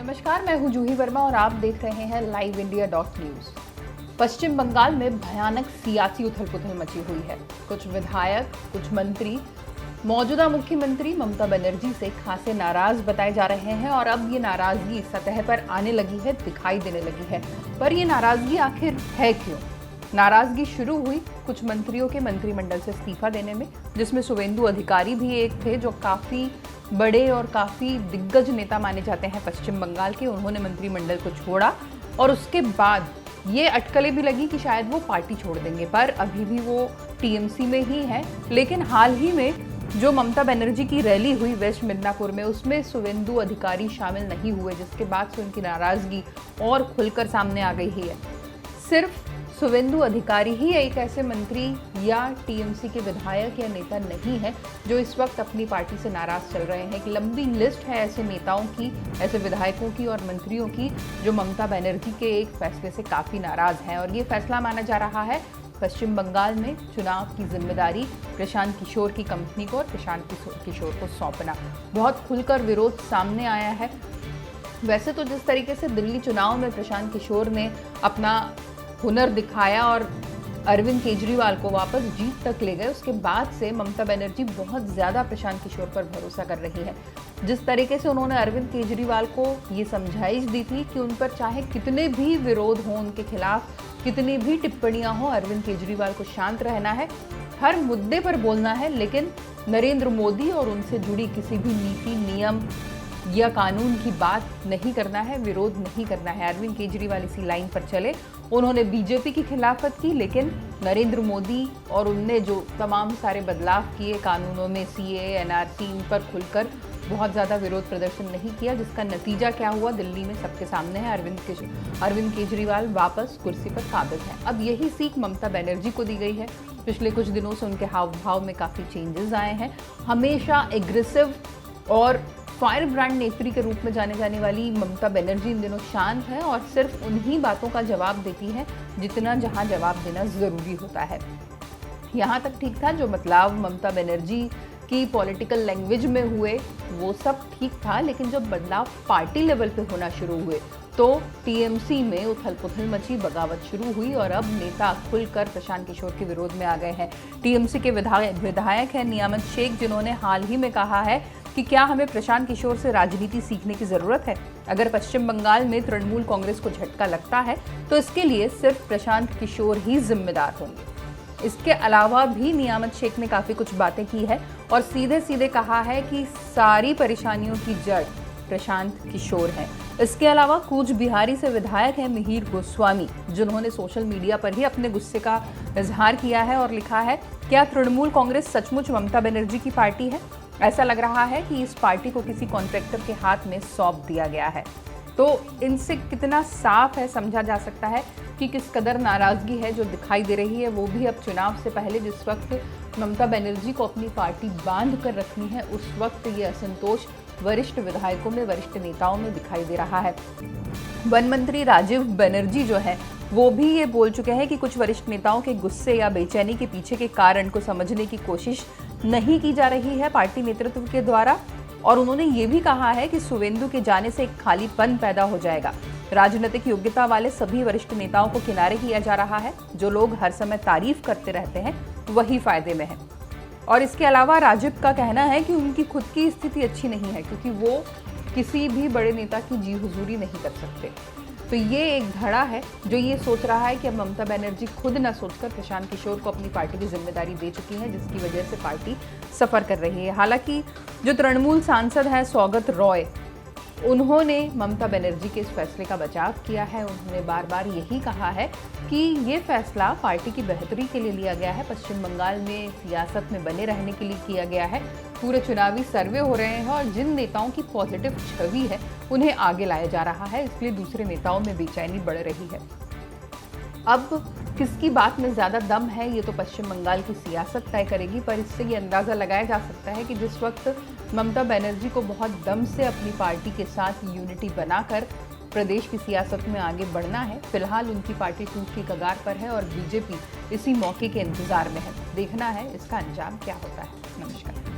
नमस्कार, मैं हूं जूही वर्मा और आप देख रहे हैं लाइव इंडिया न्यूज। पश्चिम बंगाल में भयानक सियासी उथल-पुथल मची हुई है। कुछ विधायक, कुछ मंत्री मौजूदा मुख्यमंत्री ममता बनर्जी से खासे नाराज बताए जा रहे हैं और अब ये नाराजगी सतह पर आने लगी है, दिखाई देने लगी है। पर ये नाराजगी आखिर है क्यों? नाराजगी शुरू हुई कुछ मंत्रियों के मंत्रिमंडल से इस्तीफा देने में, जिसमें शुवेंदु अधिकारी भी एक थे जो काफी बड़े और काफी दिग्गज नेता माने जाते हैं पश्चिम बंगाल के। उन्होंने मंत्रिमंडल को छोड़ा और उसके बाद ये अटकलें भी लगी कि शायद वो पार्टी छोड़ देंगे, पर अभी भी वो टीएमसी में ही है। लेकिन हाल ही में जो ममता बनर्जी की रैली हुई वेस्ट मिदनापुर में, उसमें शुवेंदु अधिकारी शामिल नहीं हुए, जिसके बाद से उनकी नाराजगी और खुलकर सामने आ गई है। सिर्फ शुवेंदु अधिकारी ही एक ऐसे मंत्री या टीएमसी के विधायक या नेता नहीं है जो इस वक्त अपनी पार्टी से नाराज चल रहे हैं। एक लंबी लिस्ट है ऐसे नेताओं की, ऐसे विधायकों की और मंत्रियों की जो ममता बनर्जी के एक फैसले से काफी नाराज हैं। और ये फैसला माना जा रहा है पश्चिम बंगाल में चुनाव की जिम्मेदारी प्रशांत किशोर की कंपनी को और प्रशांत किशोर को सौंपना। बहुत खुलकर विरोध सामने आया है। वैसे तो जिस तरीके से दिल्ली चुनाव में प्रशांत किशोर ने अपना हुनर दिखाया और अरविंद केजरीवाल को वापस जीत तक ले गए, उसके बाद से ममता बनर्जी बहुत ज़्यादा प्रशांत किशोर पर भरोसा कर रही है। जिस तरीके से उन्होंने अरविंद केजरीवाल को ये समझाइश दी थी कि उन पर चाहे कितने भी विरोध हों, उनके खिलाफ कितनी भी टिप्पणियां हों, अरविंद केजरीवाल को शांत रहना है, हर मुद्दे पर बोलना है, लेकिन नरेंद्र मोदी और उनसे जुड़ी किसी भी नीति, नियम या कानून की बात नहीं करना है, विरोध नहीं करना है। अरविंद केजरीवाल इसी लाइन पर चले। उन्होंने बीजेपी की खिलाफत की, लेकिन नरेंद्र मोदी और उनने जो तमाम सारे बदलाव किए कानूनों में, सीए, एनआरसी, इन पर खुलकर बहुत ज़्यादा विरोध प्रदर्शन नहीं किया, जिसका नतीजा क्या हुआ दिल्ली में सबके सामने है। अरविंद केजरीवाल वापस कुर्सी पर काबिज हैं। अब यही सीख ममता बनर्जी को दी गई है। पिछले कुछ दिनों से उनके हाव भाव में काफ़ी चेंजेस आए हैं। हमेशा एग्रेसिव और फायर ब्रांड नेत्री के रूप में जाने जाने वाली ममता बनर्जी इन दिनों शांत है और सिर्फ उन्हीं बातों का जवाब देती है जितना जहां जवाब देना ज़रूरी होता है। यहाँ तक ठीक था, जो बदलाव ममता बनर्जी की पॉलिटिकल लैंग्वेज में हुए वो सब ठीक था, लेकिन जब बदलाव पार्टी लेवल पे होना शुरू हुए तो टीएमसी में उथल पुथल मची, बगावत शुरू हुई और अब नेता खुलकर प्रशांत किशोर के विरोध में आ गए हैं। टीएमसी के विधायक हैं नियामत शेख, जिन्होंने हाल ही में कहा है कि क्या हमें प्रशांत किशोर से राजनीति सीखने की जरूरत है? अगर पश्चिम बंगाल में तृणमूल कांग्रेस को झटका लगता है तो इसके लिए सिर्फ प्रशांत किशोर ही जिम्मेदार होंगे। इसके अलावा भी नियामत शेख ने काफी कुछ बातें की है और सीधे सीधे कहा है कि सारी परेशानियों की जड़ प्रशांत किशोर है। इसके अलावा कूच बिहारी से विधायक है मिहिर गोस्वामी, जिन्होंने सोशल मीडिया पर ही अपने गुस्से का इजहार किया है और लिखा है, क्या तृणमूल कांग्रेस सचमुच ममता बनर्जी की पार्टी है? ऐसा लग रहा है कि इस पार्टी को किसी कॉन्ट्रैक्टर के हाथ में सौंप दिया गया है। तो इनसे कितना साफ है समझा जा सकता है कि किस कदर नाराजगी है जो दिखाई दे रही है, वो भी अब चुनाव से पहले, जिस वक्त ममता बनर्जी को अपनी पार्टी बांध कर रखनी है, उस वक्त ये असंतोष वरिष्ठ विधायकों में, वरिष्ठ नेताओं में दिखाई दे रहा है। वन मंत्री राजीव बनर्जी जो है वो भी ये बोल चुके हैं कि कुछ वरिष्ठ नेताओं के गुस्से या बेचैनी के पीछे के कारण को समझने की कोशिश नहीं की जा रही है पार्टी नेतृत्व के द्वारा। और उन्होंने ये भी कहा है कि शुवेंदु के जाने से एक खालीपन पैदा हो जाएगा। राजनीतिक योग्यता वाले सभी वरिष्ठ नेताओं को किनारे किया जा रहा है। जो लोग हर समय तारीफ करते रहते हैं वही फायदे में है। और इसके अलावा राजीव का कहना है कि उनकी खुद की स्थिति अच्छी नहीं है, क्योंकि वो किसी भी बड़े नेता की जी हुजूरी नहीं कर सकते। तो ये एक धड़ा है जो ये सोच रहा है कि अब ममता बनर्जी खुद न सोचकर प्रशांत किशोर को अपनी पार्टी की जिम्मेदारी दे चुकी है, जिसकी वजह से पार्टी सफ़र कर रही है। हालांकि जो तृणमूल सांसद हैं सौगत रॉय, उन्होंने ममता बनर्जी के इस फैसले का बचाव किया है। उन्होंने बार बार यही कहा है कि ये फैसला पार्टी की बेहतरी के लिए लिया गया है, पश्चिम बंगाल में सियासत में बने रहने के लिए किया गया है। पूरे चुनावी सर्वे हो रहे हैं और जिन नेताओं की पॉजिटिव छवि है उन्हें आगे लाया जा रहा है, इसलिए दूसरे नेताओं में बेचैनी बढ़ रही है। अब किसकी बात में ज़्यादा दम है ये तो पश्चिम बंगाल की सियासत तय करेगी, पर इससे ये अंदाज़ा लगाया जा सकता है कि जिस वक्त ममता बनर्जी को बहुत दम से अपनी पार्टी के साथ यूनिटी बनाकर प्रदेश की सियासत में आगे बढ़ना है, फिलहाल उनकी पार्टी टूट की कगार पर है और बीजेपी इसी मौके के इंतजार में है। देखना है इसका अंजाम क्या होता है। नमस्कार।